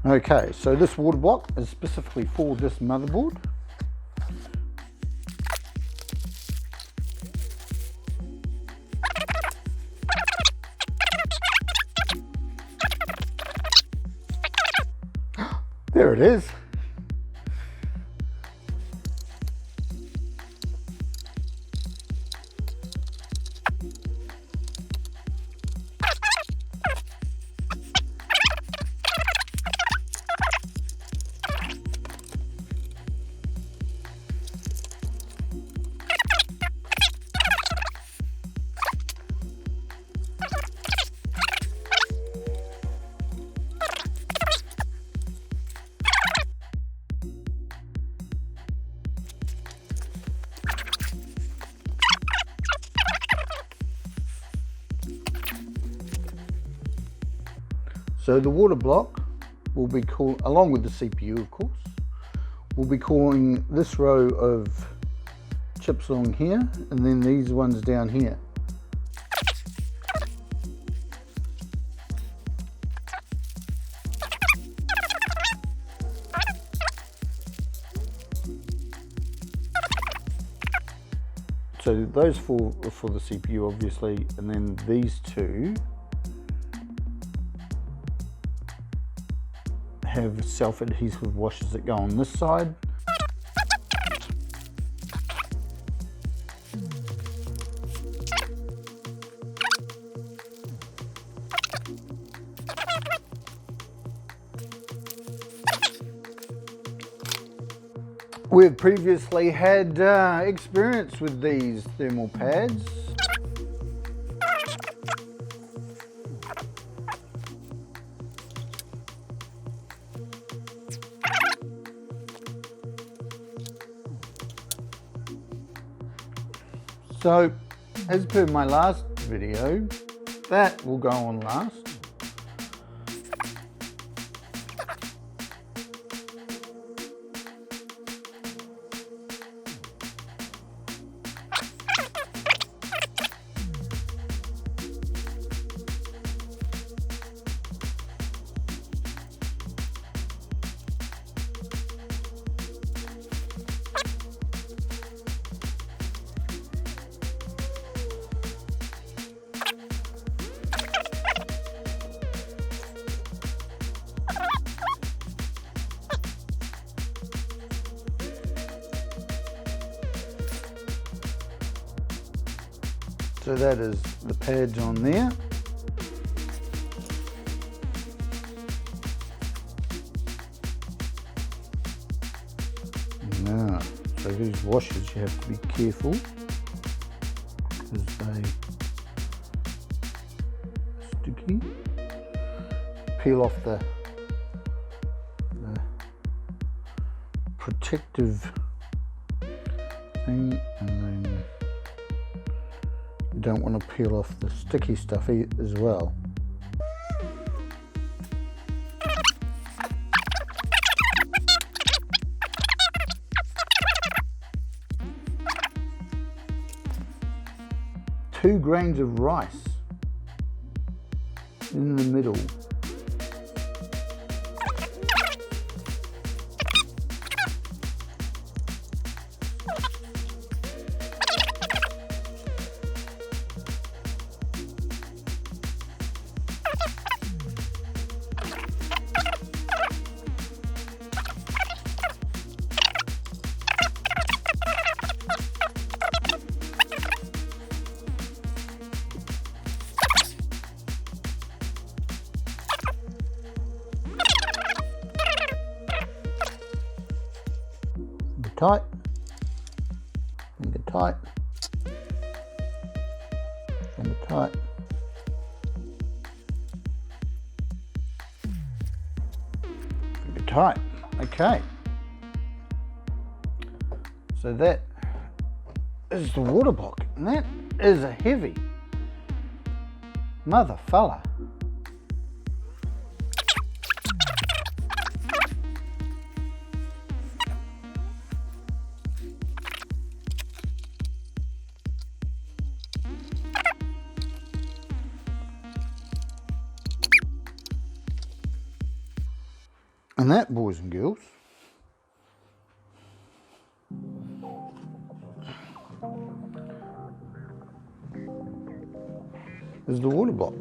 Okay, so this water block is specifically for this motherboard. There it is. So the water block will be called, along with the CPU of course, we'll be calling this row of chips along here and then these ones down here. So those four are for the CPU obviously, and then these two have self-adhesive washers that go on this side. We've previously had experience with these thermal pads. So, as per my last video, that will go on last. So that is the pads on there. Now, so these washers you have to be careful because they are sticky. Peel off the protective thing, and then you don't want to peel off the sticky stuff as well. Two grains of rice in the middle. Tight, finger tight, finger tight, finger tight. Okay, so that is the water block, and that is a heavy mother fella. And that, boys and girls, is the water block.